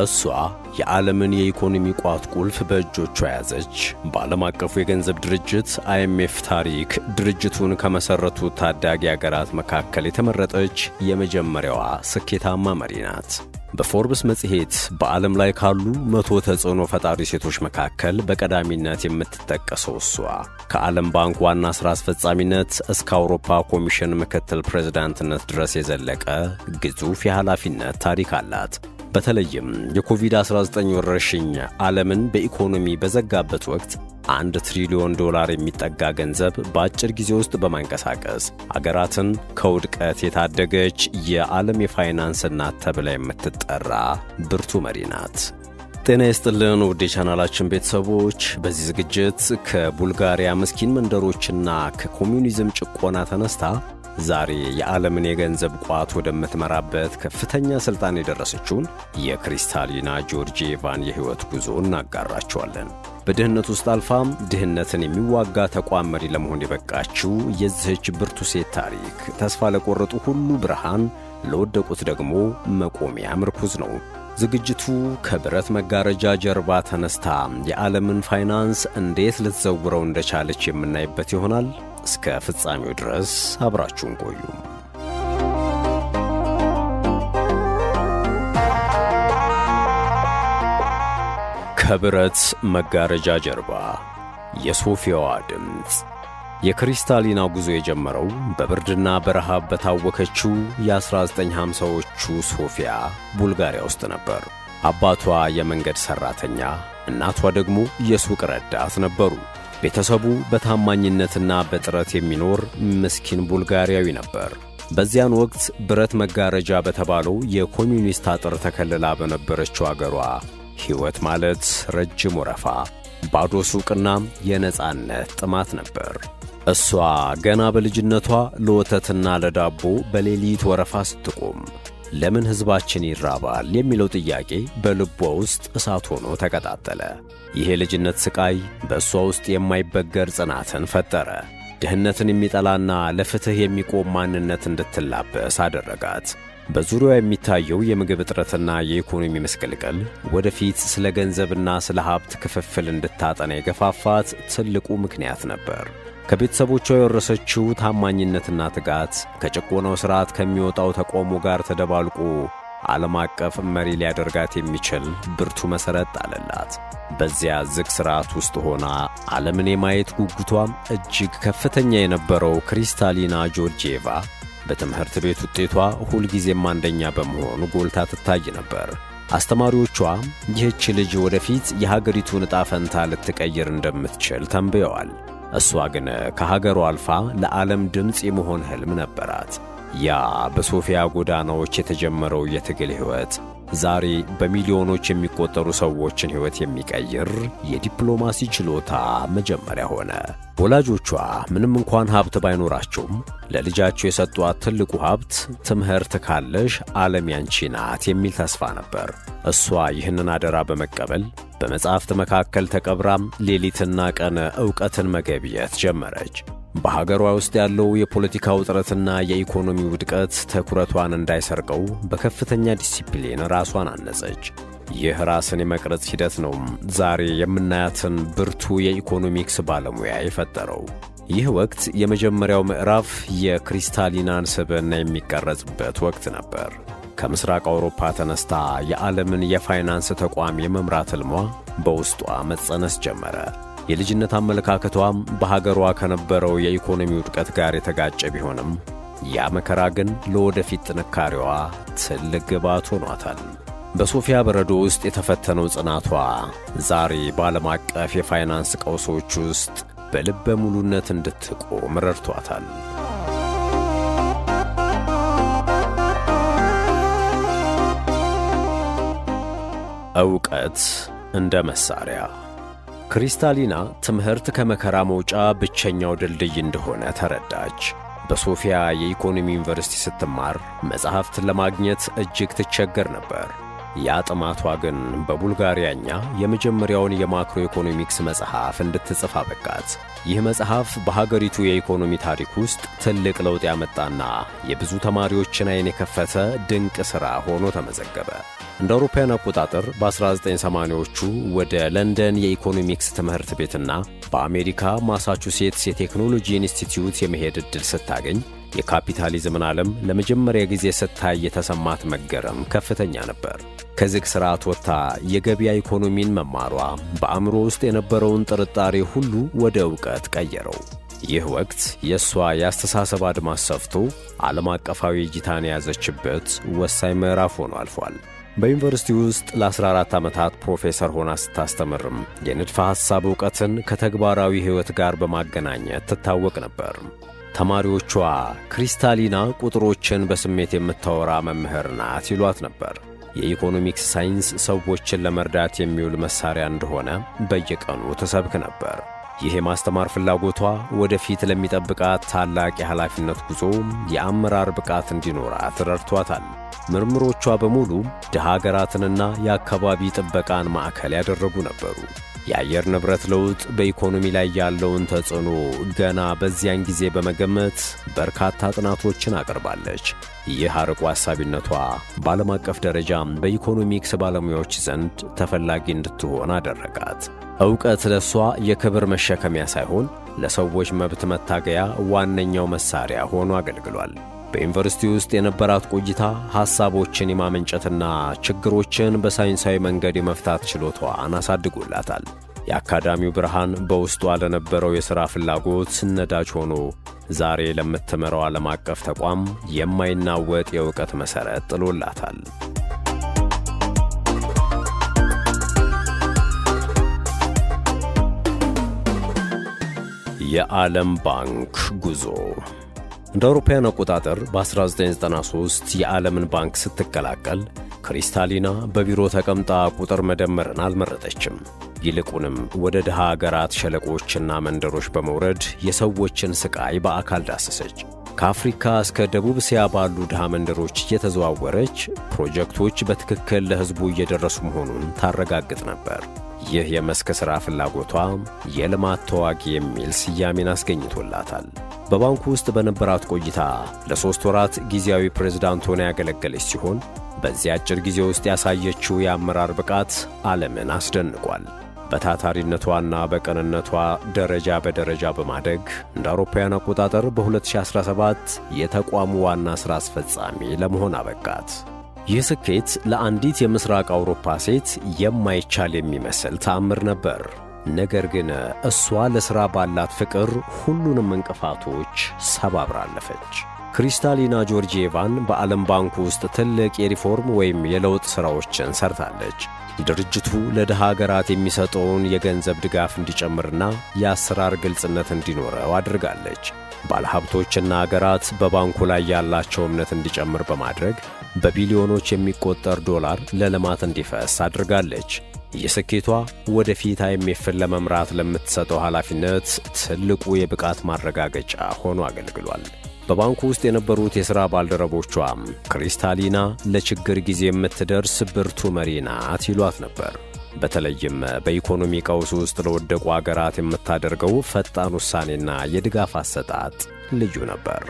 እሷ የዓለምን የኢኮኖሚ ቋት ቁልፍ በእጆቿ ያዘች። በዓለም አቀፉ የገንዘብ ድርጅት IMF ታሪክ ድርጅቱን ከመሠረቱት ታዳጊ አገራት መካከል የተመረጠች የመጀመሪያዋ ስኬታማ መሪ ናት። በፎርብስ መጽሔት በዓለም ላይ ካሉ 100 ተጽዕኖ ፈጣሪ ሴቶች መካከል በቀዳሚነት የምትጠቀሰው እሷ ከዓለም ባንክ ዋና ሥራ አስፈጻሚነት እስከ አውሮፓ ኮሚሽን ምክትል ፕሬዝዳንትነት ድረስ የዘለቀ ግዙፍ የኃላፊነት ታሪክ አላት። በተለይም የኮቪድ-19 ወረርሽኝ ዓለምን በኢኮኖሚ በዘጋበት ወቅት $1 ትሪሊዮን የሚጠጋ ገንዘብ በአጭር ጊዜ ውስጥ በማንቀሳቀስ አገራትን ከውድቀት የታደገች የዓለም የፋይናንስ እናት ተብላ የምትጠራ ብርቱ መሪ ናት። ጤና ይስጥልን ውድ የቻናላችን ቤተሰቦች፣ በዚህ ዝግጅት ከቡልጋሪያ ምስኪን መንደሮችና ከኮሚዩኒዝም ጭቆና ተነስታ ዛሬ የዓለምን የገንዘብ ቋት ወደምትመራበት ከፍተኛ ሥልጣን የደረሰችውን የክሪስታሊና ጆርጂየቫን የሕይወት ጉዞ እናጋራችኋለን። በድህነት ውስጥ አልፋም ድህነትን የሚዋጋ ተቋም መሪ ለመሆን የበቃችው የዚህች ብርቱ ሴት ታሪክ ተስፋ ለቆረጡ ሁሉ ብርሃን፣ ለወደቁት ደግሞ መቆሚያ ምርኩዝ ነው። ዝግጅቱ ከብረት መጋረጃ ጀርባ ተነስታ የዓለምን ፋይናንስ እንዴት ልትዘውረው እንደቻለች የምናይበት ይሆናል። እስከ ፍጻሜው ድረስ አብራችሁን ቆዩ። ከብረት መጋረጃ ጀርባ የሶፊያዋ ድምፅ። የክሪስታሊና ጉዞ የጀመረው በብርድና በረሃብ በታወከችው የ1950ዎቹ ሶፊያ ቡልጋሪያ ውስጥ ነበር። አባቷ የመንገድ ሠራተኛ፣ እናቷ ደግሞ የሱቅ ረዳት ነበሩ። ቤተሰቡ በታማኝነትና በጥረት የሚኖር ምስኪን ቡልጋሪያዊ ነበር። በዚያን ወቅት ብረት መጋረጃ በተባለው የኮሚዩኒስት አጥር ተከልላ በነበረችው አገሯ ሕይወት ማለት ረጅም ወረፋ፣ ባዶ ሱቅና የነጻነት ጥማት ነበር። እሷ ገና በልጅነቷ ለወተትና ለዳቦ በሌሊት ወረፋ ስትቆም ለምን ሕዝባችን ይራባል የሚለው ጥያቄ በልቧ ውስጥ እሳት ሆኖ ተቀጣጠለ። ይሄ ልጅነት ስቃይ በእሷ ውስጥ የማይበገር ጽናትን ፈጠረ። ድህነትን የሚጠላና ለፍትሕ የሚቆም ማንነት እንድትላበስ አደረጋት። በዙሪያዋ የሚታየው የምግብ እጥረትና የኢኮኖሚ መስቀልቀል ወደፊት ስለ ገንዘብና ስለ ሀብት ክፍፍል እንድታጠና የገፋፋት ትልቁ ምክንያት ነበር። ከቤተሰቦቿ የወረሰችው ታማኝነትና ትጋት ከጭቆናው ሥርዓት ከሚወጣው ተቃውሞ ጋር ተደባልቆ ዓለም አቀፍ መሪ ሊያደርጋት የሚችል ብርቱ መሠረት ጣለላት። በዚያ ዝግ ሥርዓት ውስጥ ሆና ዓለምን የማየት ጉጉቷም እጅግ ከፍተኛ የነበረው ክሪስታሊና ጆርጂየቫ በትምህርት ቤት ውጤቷ ሁልጊዜም አንደኛ በመሆኑ ጎልታ ትታይ ነበር። አስተማሪዎቿ ይህች ልጅ ወደፊት የሀገሪቱን ዕጣ ፈንታ ልትቀይር እንደምትችል ተንብየዋል። እሷ ግን ከሀገሯ አልፋ ለዓለም ድምፅ የመሆን ሕልም ነበራት። ያ በሶፊያ ጎዳናዎች የተጀመረው የትግል ሕይወት ዛሬ በሚሊዮኖች የሚቆጠሩ ሰዎችን ሕይወት የሚቀይር የዲፕሎማሲ ችሎታ መጀመሪያ ሆነ። ወላጆቿ ምንም እንኳን ሀብት ባይኖራቸውም ለልጃቸው የሰጧት ትልቁ ሀብት ትምህርት ካለሽ ዓለም ያንቺ ናት የሚል ተስፋ ነበር። እሷ ይህንን አደራ በመቀበል በመጻሕፍት መካከል ተቀብራም ሌሊትና ቀን ዕውቀትን መገብየት ጀመረች። በሀገሯ ውስጥ ያለው የፖለቲካ ውጥረትና የኢኮኖሚ ውድቀት ትኩረቷን እንዳይሰርቀው በከፍተኛ ዲሲፕሊን ራሷን አነጸች። ይህ ራስን የመቅረጽ ሂደት ነው ዛሬ የምናያትን ብርቱ የኢኮኖሚክስ ባለሙያ የፈጠረው። ይህ ወቅት የመጀመሪያው ምዕራፍ የክሪስታሊናን ስብዕና የሚቀረጽበት ወቅት ነበር። ከምስራቅ አውሮፓ ተነስታ የዓለምን የፋይናንስ ተቋም የመምራት ሕልሟ በውስጧ መጸነስ ጀመረ። የልጅነት አመለካከቷም በሀገሯ ከነበረው የኢኮኖሚ ውድቀት ጋር የተጋጨ ቢሆንም ያ መከራ ግን ለወደፊት ጥንካሬዋ ትልቅ ግብዓት ሆኗታል። በሶፊያ በረዶ ውስጥ የተፈተነው ጽናቷ ዛሬ በዓለም አቀፍ የፋይናንስ ቀውሶች ውስጥ በልበ ሙሉነት እንድትቆም ረድቷታል። ዕውቀት እንደ መሳሪያ። ክሪስታሊና ትምህርት ከመከራ መውጫ ብቸኛው ድልድይ እንደሆነ ተረዳች። በሶፊያ የኢኮኖሚ ዩኒቨርሲቲ ስትማር መጽሐፍትን ለማግኘት እጅግ ትቸገር ነበር። ያ ጥማቷ ግን በቡልጋሪያኛ የመጀመሪያውን የማክሮ ኢኮኖሚክስ መጽሐፍ እንድትጽፍ አበቃት። ይህ መጽሐፍ በሀገሪቱ የኢኮኖሚ ታሪክ ውስጥ ትልቅ ለውጥ ያመጣና የብዙ ተማሪዎችን ዓይን የከፈተ ድንቅ ሥራ ሆኖ ተመዘገበ። እንደ አውሮፓውያን አቆጣጠር በ1980ዎቹ ወደ ለንደን የኢኮኖሚክስ ትምህርት ቤትና በአሜሪካ ማሳቹሴትስ የቴክኖሎጂ ኢንስቲትዩት የመሄድ ዕድል ስታገኝ የካፒታሊዝምን ዓለም ለመጀመሪያ ጊዜ ስታይ የተሰማት መገረም ከፍተኛ ነበር። ከዝግ ሥርዓት ወጥታ የገበያ ኢኮኖሚን መማሯ በአእምሮ ውስጥ የነበረውን ጥርጣሬ ሁሉ ወደ ዕውቀት ቀየረው። ይህ ወቅት የእሷ የአስተሳሰብ አድማስ ሰፍቶ ዓለም አቀፋዊ እይታን የያዘችበት ወሳኝ ምዕራፍ ሆኖ አልፏል። በዩኒቨርሲቲ ውስጥ ለ14 ዓመታት ፕሮፌሰር ሆና ስታስተምርም የንድፈ ሐሳብ ዕውቀትን ከተግባራዊ ሕይወት ጋር በማገናኘት ትታወቅ ነበር። ተማሪዎቿ ክሪስታሊና ቁጥሮችን በስሜት የምታወራ መምህር ናት ይሏት ነበር። የኢኮኖሚክስ ሳይንስ ሰዎችን ለመርዳት የሚውል መሳሪያ እንደሆነ በየቀኑ ትሰብክ ነበር። ይህ የማስተማር ፍላጎቷ ወደፊት ለሚጠብቃት ታላቅ የኃላፊነት ጉዞ የአመራር ብቃት እንዲኖራት ረድቷታል። ምርምሮቿ በሙሉ ድሃ አገራትንና የአካባቢ ጥበቃን ማዕከል ያደረጉ ነበሩ። የአየር ንብረት ለውጥ በኢኮኖሚ ላይ ያለውን ተጽዕኖ ገና በዚያን ጊዜ በመገመት በርካታ ጥናቶችን አቅርባለች። ይህ አርቆ አሳቢነቷ በዓለም አቀፍ ደረጃም በኢኮኖሚክስ ባለሙያዎች ዘንድ ተፈላጊ እንድትሆን አደረጋት። ዕውቀት ለሷ የክብር መሸከሚያ ሳይሆን ለሰዎች መብት መታገያ ዋነኛው መሳሪያ ሆኖ አገልግሏል። በዩኒቨርሲቲ ውስጥ የነበራት ቆይታ ሐሳቦችን የማመንጨትና ችግሮችን በሳይንሳዊ መንገድ የመፍታት ችሎታዋን አሳድጎላታል። የአካዳሚው ብርሃን በውስጧ ለነበረው የሥራ ፍላጎት ነዳጅ ሆኖ ዛሬ ለምትመራው ዓለም አቀፍ ተቋም የማይናወጥ የዕውቀት መሠረት ጥሎላታል። የዓለም ባንክ ጉዞ እንደ አውሮፓውያን አቆጣጠር በ1993 የዓለምን ባንክ ስትቀላቀል ክሪስታሊና በቢሮ ተቀምጣ ቁጥር መደመርን አልመረጠችም። ይልቁንም ወደ ድሃ አገራት ሸለቆችና መንደሮች በመውረድ የሰዎችን ስቃይ በአካል ዳሰሰች። ከአፍሪካ እስከ ደቡብ እስያ ባሉ ድሃ መንደሮች እየተዘዋወረች ፕሮጀክቶች በትክክል ለሕዝቡ እየደረሱ መሆኑን ታረጋግጥ ነበር። ይህ የመስክ ሥራ ፍላጎቷ የልማት ተዋጊ የሚል ስያሜን አስገኝቶላታል። በባንኩ ውስጥ በነበራት ቆይታ ለ3 ወራት ጊዜያዊ ፕሬዝዳንት ሆና ያገለገለች ሲሆን በዚህ አጭር ጊዜ ውስጥ ያሳየችው የአመራር ብቃት ዓለምን አስደንቋል። በታታሪነቷና በቅንነቷ ደረጃ በደረጃ በማደግ እንደ አውሮፓውያን አቆጣጠር በ2017 የተቋሙ ዋና ሥራ አስፈጻሚ ለመሆን አበቃት። ይህ ስኬት ለአንዲት የምስራቅ አውሮፓ ሴት የማይቻል የሚመስል ተአምር ነበር። ነገር ግን እሷ ለሥራ ባላት ፍቅር ሁሉንም እንቅፋቶች ሰባብራ አለፈች። ክሪስታሊና ጆርጂየቫን በዓለም ባንክ ውስጥ ትልቅ የሪፎርም ወይም የለውጥ ሥራዎችን ሰርታለች። ድርጅቱ ለድሃ አገራት የሚሰጠውን የገንዘብ ድጋፍ እንዲጨምርና የአሰራር ግልጽነት እንዲኖረው አድርጋለች። ባለሀብቶችና አገራት በባንኩ ላይ ያላቸው እምነት እንዲጨምር በማድረግ በቢሊዮኖች የሚቆጠር ዶላር ለልማት እንዲፈስ አድርጋለች። ይህ ስኬቷ ወደፊት አይኤምኤፍን ለመምራት ለምትሰጠው ኃላፊነት ትልቁ የብቃት ማረጋገጫ ሆኖ አገልግሏል። በባንኩ ውስጥ የነበሩት የሥራ ባልደረቦቿም ክሪስታሊና ለችግር ጊዜ የምትደርስ ብርቱ መሪ ናት ይሏት ነበር። በተለይም በኢኮኖሚ ቀውስ ውስጥ ለወደቁ አገራት የምታደርገው ፈጣን ውሳኔና የድጋፍ አሰጣጥ ልዩ ነበር።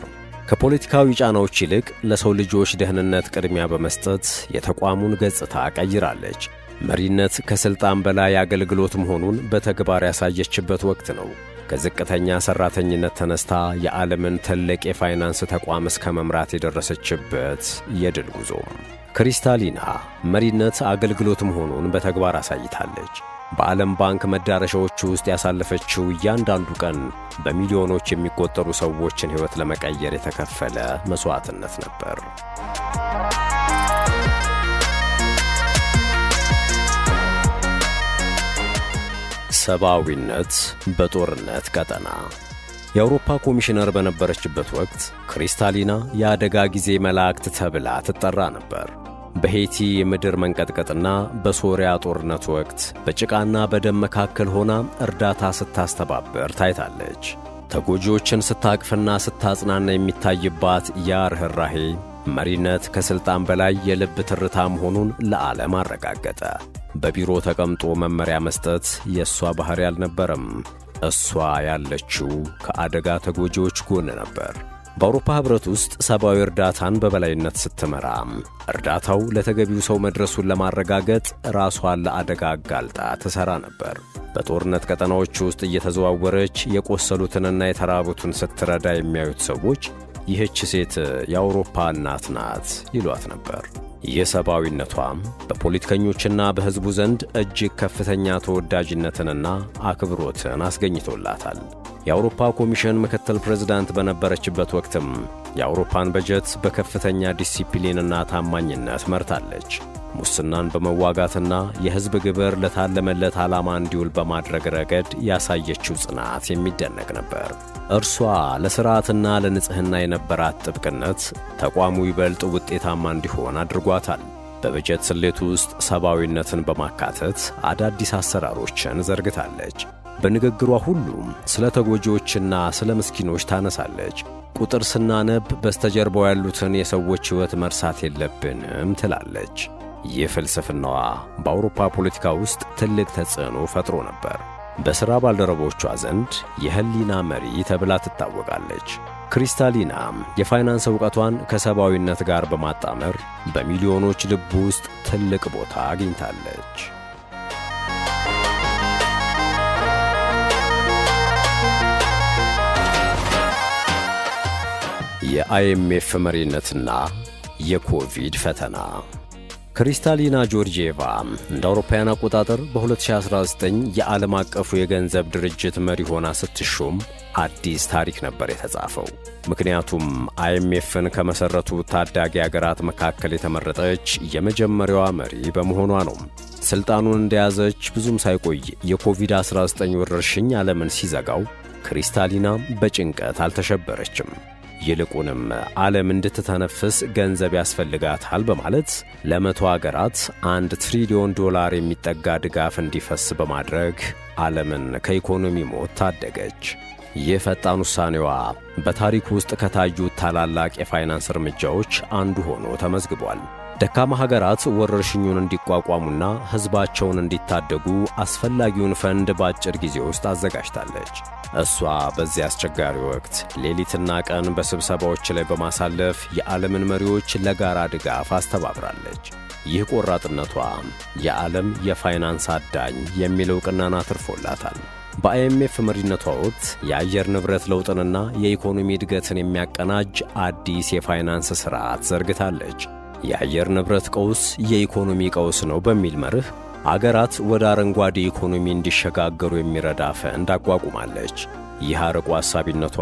ከፖለቲካዊ ጫናዎች ይልቅ ለሰው ልጆች ደህንነት ቅድሚያ በመስጠት የተቋሙን ገጽታ ቀይራለች። መሪነት ከሥልጣን በላይ አገልግሎት መሆኑን በተግባር ያሳየችበት ወቅት ነው። ከዝቅተኛ ሠራተኝነት ተነስታ የዓለምን ትልቅ የፋይናንስ ተቋም እስከ መምራት የደረሰችበት የድል ጉዞ። ክሪስታሊና መሪነት አገልግሎት መሆኑን በተግባር አሳይታለች። በዓለም ባንክ መዳረሻዎች ውስጥ ያሳለፈችው እያንዳንዱ ቀን በሚሊዮኖች የሚቆጠሩ ሰዎችን ሕይወት ለመቀየር የተከፈለ መሥዋዕትነት ነበር። ሰብአዊነት በጦርነት ቀጠና። የአውሮፓ ኮሚሽነር በነበረችበት ወቅት ክሪስታሊና የአደጋ ጊዜ መላእክት ተብላ ትጠራ ነበር። በሄይቲ የምድር መንቀጥቀጥና በሶሪያ ጦርነት ወቅት በጭቃና በደም መካከል ሆና እርዳታ ስታስተባበር ታይታለች። ተጎጂዎችን ስታቅፍና ስታጽናና የሚታይባት ያ ርኅራኄ መሪነት ከሥልጣን በላይ የልብ ትርታ መሆኑን ለዓለም አረጋገጠ። በቢሮ ተቀምጦ መመሪያ መስጠት የእሷ ባሕሪ አልነበረም። እሷ ያለችው ከአደጋ ተጎጂዎች ጎን ነበር። በአውሮፓ ኅብረት ውስጥ ሰብአዊ እርዳታን በበላይነት ስትመራ፣ እርዳታው ለተገቢው ሰው መድረሱን ለማረጋገጥ ራሷን ለአደጋ አጋልጣ ትሠራ ነበር። በጦርነት ቀጠናዎች ውስጥ እየተዘዋወረች የቆሰሉትንና የተራቡትን ስትረዳ የሚያዩት ሰዎች ይህች ሴት የአውሮፓ እናት ናት ይሏት ነበር። የሰብአዊነቷም በፖለቲከኞችና በሕዝቡ ዘንድ እጅግ ከፍተኛ ተወዳጅነትንና አክብሮትን አስገኝቶላታል። የአውሮፓ ኮሚሽን ምክትል ፕሬዝዳንት በነበረችበት ወቅትም የአውሮፓን በጀት በከፍተኛ ዲሲፕሊንና ታማኝነት መርታለች። ሙስናን በመዋጋትና የሕዝብ ግብር ለታለመለት ዓላማ እንዲውል በማድረግ ረገድ ያሳየችው ጽናት የሚደነቅ ነበር። እርሷ ለሥርዓትና ለንጽሕና የነበራት ጥብቅነት ተቋሙ ይበልጥ ውጤታማ እንዲሆን አድርጓታል። በበጀት ስሌቱ ውስጥ ሰብአዊነትን በማካተት አዳዲስ አሰራሮችን ዘርግታለች። በንግግሯ ሁሉም ስለ ተጎጂዎችና ስለ ምስኪኖች ታነሳለች። ቁጥር ስናነብ በስተጀርባው ያሉትን የሰዎች ሕይወት መርሳት የለብንም ትላለች። ይህ ፍልስፍናዋ በአውሮፓ ፖለቲካ ውስጥ ትልቅ ተጽዕኖ ፈጥሮ ነበር። በሥራ ባልደረቦቿ ዘንድ የህሊና መሪ ተብላ ትታወቃለች። ክሪስታሊና የፋይናንስ ዕውቀቷን ከሰብአዊነት ጋር በማጣመር በሚሊዮኖች ልብ ውስጥ ትልቅ ቦታ አግኝታለች። የአይኤምኤፍ መሪነትና የኮቪድ ፈተና። ክሪስታሊና ጆርጂዬቫ እንደ አውሮፓውያን አቆጣጠር በ2019 የዓለም አቀፉ የገንዘብ ድርጅት መሪ ሆና ስትሾም አዲስ ታሪክ ነበር የተጻፈው። ምክንያቱም አይኤምኤፍን ከመሠረቱ ታዳጊ አገራት መካከል የተመረጠች የመጀመሪያዋ መሪ በመሆኗ ነው። ሥልጣኑን እንደያዘች ብዙም ሳይቆይ የኮቪድ-19 ወረርሽኝ ዓለምን ሲዘጋው ክሪስታሊና በጭንቀት አልተሸበረችም። ይልቁንም ዓለም እንድትተነፍስ ገንዘብ ያስፈልጋታል በማለት ለ100 አገራት $1 ትሪሊዮን የሚጠጋ ድጋፍ እንዲፈስ በማድረግ ዓለምን ከኢኮኖሚ ሞት ታደገች። ይህ ፈጣን ውሳኔዋ በታሪክ ውስጥ ከታዩት ታላላቅ የፋይናንስ እርምጃዎች አንዱ ሆኖ ተመዝግቧል። ደካማ ሀገራት ወረርሽኙን እንዲቋቋሙና ሕዝባቸውን እንዲታደጉ አስፈላጊውን ፈንድ በአጭር ጊዜ ውስጥ አዘጋጅታለች። እሷ በዚህ አስቸጋሪ ወቅት ሌሊትና ቀን በስብሰባዎች ላይ በማሳለፍ የዓለምን መሪዎች ለጋራ ድጋፍ አስተባብራለች። ይህ ቆራጥነቷ የዓለም የፋይናንስ አዳኝ የሚል ዕውቅናን አትርፎላታል። በአይኤምኤፍ መሪነቷ ወቅት የአየር ንብረት ለውጥንና የኢኮኖሚ እድገትን የሚያቀናጅ አዲስ የፋይናንስ ሥርዓት ዘርግታለች። የአየር ንብረት ቀውስ የኢኮኖሚ ቀውስ ነው በሚል መርህ አገራት ወደ አረንጓዴ ኢኮኖሚ እንዲሸጋገሩ የሚረዳ ፈንድ አቋቁማለች። ይህ አርቆ አሳቢነቷ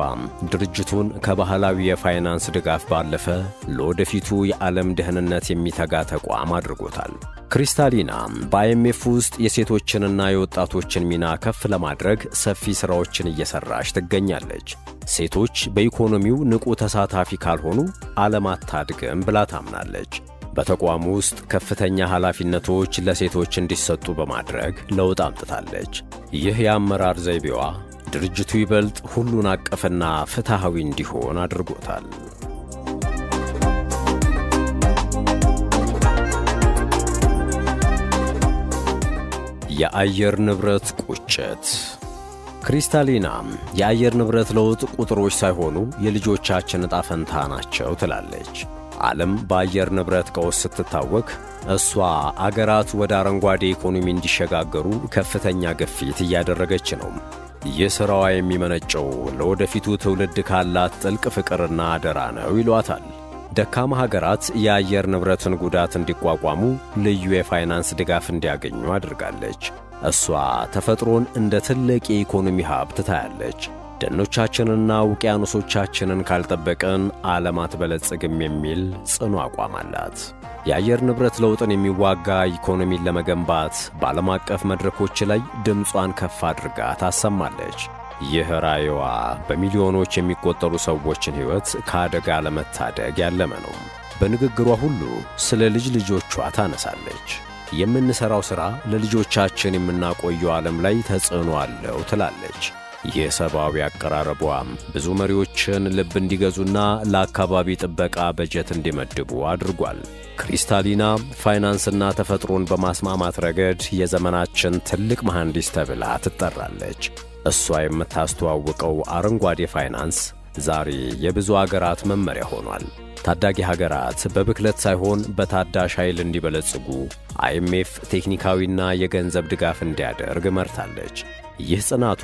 ድርጅቱን ከባህላዊ የፋይናንስ ድጋፍ ባለፈ ለወደፊቱ የዓለም ደህንነት የሚተጋ ተቋም አድርጎታል። ክሪስታሊና በአይኤምኤፍ ውስጥ የሴቶችንና የወጣቶችን ሚና ከፍ ለማድረግ ሰፊ ሥራዎችን እየሠራች ትገኛለች። ሴቶች በኢኮኖሚው ንቁ ተሳታፊ ካልሆኑ ዓለም አታድግም ብላ ታምናለች። በተቋሙ ውስጥ ከፍተኛ ኃላፊነቶች ለሴቶች እንዲሰጡ በማድረግ ለውጥ አምጥታለች። ይህ የአመራር ዘይቤዋ ድርጅቱ ይበልጥ ሁሉን አቀፍና ፍትሐዊ እንዲሆን አድርጎታል። የአየር ንብረት ቁጭት። ክሪስታሊና የአየር ንብረት ለውጥ ቁጥሮች ሳይሆኑ የልጆቻችን ዕጣ ፈንታ ናቸው ትላለች። ዓለም በአየር ንብረት ቀውስ ስትታወክ እሷ አገራት ወደ አረንጓዴ ኢኮኖሚ እንዲሸጋገሩ ከፍተኛ ግፊት እያደረገች ነው። ይህ ሥራዋ የሚመነጨው ለወደፊቱ ትውልድ ካላት ጥልቅ ፍቅርና አደራ ነው ይሏታል። ደካማ ሀገራት የአየር ንብረትን ጉዳት እንዲቋቋሙ ልዩ የፋይናንስ ድጋፍ እንዲያገኙ አድርጋለች። እሷ ተፈጥሮን እንደ ትልቅ የኢኮኖሚ ሀብት ታያለች። ደኖቻችንና ውቅያኖሶቻችንን ካልጠበቅን ዓለም አትበለጽግም የሚል ጽኑ አቋም አላት። የአየር ንብረት ለውጥን የሚዋጋ ኢኮኖሚን ለመገንባት በዓለም አቀፍ መድረኮች ላይ ድምጿን ከፍ አድርጋ ታሰማለች። ይህ ራዕይዋ በሚሊዮኖች የሚቆጠሩ ሰዎችን ሕይወት ከአደጋ ለመታደግ ያለመ ነው። በንግግሯ ሁሉ ስለ ልጅ ልጆቿ ታነሳለች። የምንሠራው ሥራ ለልጆቻችን የምናቆየው ዓለም ላይ ተጽዕኖ አለው ትላለች። ይህ ሰብአዊ አቀራረቧ ብዙ መሪዎችን ልብ እንዲገዙና ለአካባቢ ጥበቃ በጀት እንዲመድቡ አድርጓል። ክሪስታሊና ፋይናንስና ተፈጥሮን በማስማማት ረገድ የዘመናችን ትልቅ መሐንዲስ ተብላ ትጠራለች። እሷ የምታስተዋውቀው አረንጓዴ ፋይናንስ ዛሬ የብዙ አገራት መመሪያ ሆኗል። ታዳጊ ሀገራት በብክለት ሳይሆን በታዳሽ ኃይል እንዲበለጽጉ አይኤምኤፍ ቴክኒካዊና የገንዘብ ድጋፍ እንዲያደርግ መርታለች። ይህ ጽናቷ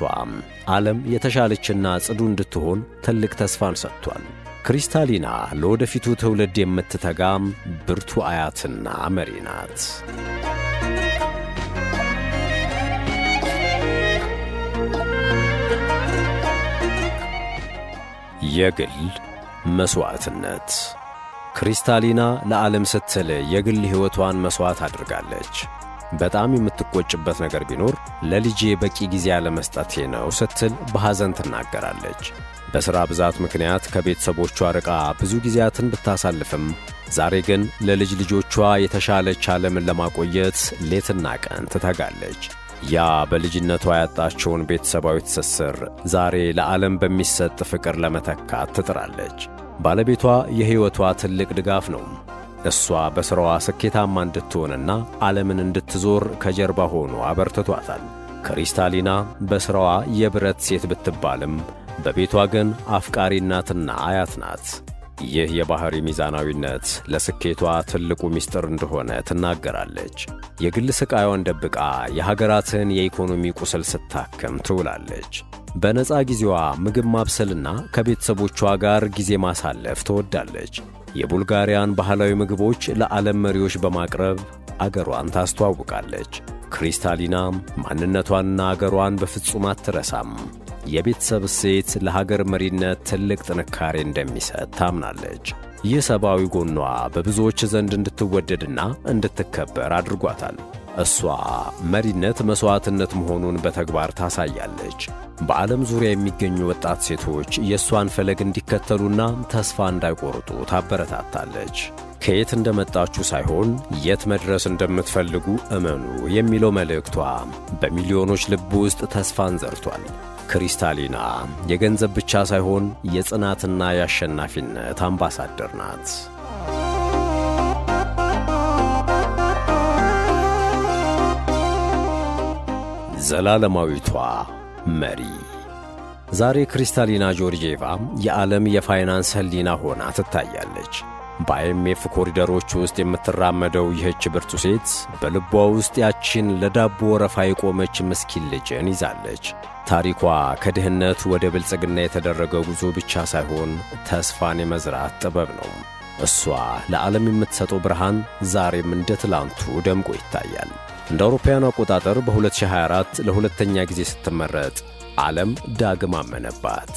ዓለም የተሻለችና ጽዱ እንድትሆን ትልቅ ተስፋን ሰጥቷል። ክሪስታሊና ለወደፊቱ ትውልድ የምትተጋም ብርቱ አያትና መሪ ናት። የግል መሥዋዕትነት። ክሪስታሊና ለዓለም ስትል የግል ሕይወቷን መሥዋዕት አድርጋለች። በጣም የምትቆጭበት ነገር ቢኖር ለልጄ በቂ ጊዜ ያለመስጠቴ ነው ስትል በሐዘን ትናገራለች። በሥራ ብዛት ምክንያት ከቤተሰቦቿ ርቃ ብዙ ጊዜያትን ብታሳልፍም ዛሬ ግን ለልጅ ልጆቿ የተሻለች ዓለምን ለማቆየት ሌትና ቀን ትተጋለች። ያ በልጅነቷ ያጣቸውን ቤተሰባዊ ትስስር ዛሬ ለዓለም በሚሰጥ ፍቅር ለመተካት ትጥራለች። ባለቤቷ የሕይወቷ ትልቅ ድጋፍ ነው። እሷ በሥራዋ ስኬታማ እንድትሆንና ዓለምን እንድትዞር ከጀርባ ሆኖ አበርትቷታል። ክሪስታሊና በሥራዋ የብረት ሴት ብትባልም በቤቷ ግን አፍቃሪ እናትና አያት ናት። ይህ የባሕሪ ሚዛናዊነት ለስኬቷ ትልቁ ምስጢር እንደሆነ ትናገራለች። የግል ሥቃይዋን ደብቃ የሀገራትን የኢኮኖሚ ቁስል ስታክም ትውላለች። በነፃ ጊዜዋ ምግብ ማብሰልና ከቤተሰቦቿ ጋር ጊዜ ማሳለፍ ትወዳለች። የቡልጋሪያን ባህላዊ ምግቦች ለዓለም መሪዎች በማቅረብ አገሯን ታስተዋውቃለች። ክሪስታሊና ማንነቷንና አገሯን በፍጹም አትረሳም። የቤተሰብ እሴት ለሀገር መሪነት ትልቅ ጥንካሬ እንደሚሰጥ ታምናለች። ይህ ሰብአዊ ጎኗ በብዙዎች ዘንድ እንድትወደድና እንድትከበር አድርጓታል። እሷ መሪነት መሥዋዕትነት መሆኑን በተግባር ታሳያለች። በዓለም ዙሪያ የሚገኙ ወጣት ሴቶች የእሷን ፈለግ እንዲከተሉና ተስፋ እንዳይቆርጡ ታበረታታለች። ከየት እንደመጣችሁ ሳይሆን የት መድረስ እንደምትፈልጉ እመኑ የሚለው መልእክቷ በሚሊዮኖች ልብ ውስጥ ተስፋን ዘርቷል። ክሪስታሊና የገንዘብ ብቻ ሳይሆን የጽናትና የአሸናፊነት አምባሳደር ናት። ዘላለማዊቷ መሪ። ዛሬ ክሪስታሊና ጆርጂዬቫ የዓለም የፋይናንስ ሕሊና ሆና ትታያለች። በአይኤምኤፍ ኮሪደሮች ውስጥ የምትራመደው ይህች ብርቱ ሴት በልቧ ውስጥ ያችን ለዳቦ ወረፋ የቆመች ምስኪን ልጅን ይዛለች። ታሪኳ ከድህነት ወደ ብልጽግና የተደረገ ጉዞ ብቻ ሳይሆን ተስፋን የመዝራት ጥበብ ነው። እሷ ለዓለም የምትሰጠው ብርሃን ዛሬም እንደ ትላንቱ ደምቆ ይታያል። እንደ አውሮፓውያኑ አቆጣጠር በ2024 ለሁለተኛ ጊዜ ስትመረጥ ዓለም ዳግም አመነባት።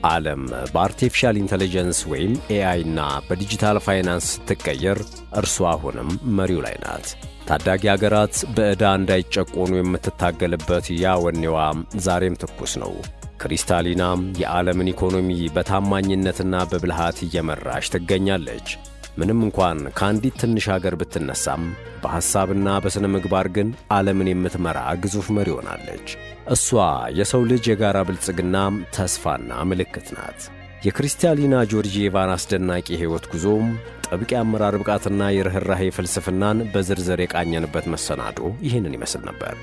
ዓለም በአርቲፊሻል ኢንተለጀንስ ወይም ኤአይ እና በዲጂታል ፋይናንስ ስትቀየር እርሷ አሁንም መሪው ላይ ናት። ታዳጊ አገራት በዕዳ እንዳይጨቆኑ የምትታገልበት ያ ወኔዋ ዛሬም ትኩስ ነው። ክሪስታሊና የዓለምን ኢኮኖሚ በታማኝነትና በብልሃት እየመራች ትገኛለች። ምንም እንኳን ከአንዲት ትንሽ አገር ብትነሳም በሐሳብና በሥነ ምግባር ግን ዓለምን የምትመራ ግዙፍ መሪ ሆናለች። እሷ የሰው ልጅ የጋራ ብልጽግና ተስፋና ምልክት ናት። የክሪስታሊና ጆርጂዬቫን አስደናቂ የሕይወት ጉዞም ጥብቅ የአመራር ብቃትና የርኅራኄ ፍልስፍናን በዝርዝር የቃኘንበት መሰናዶ ይህንን ይመስል ነበር።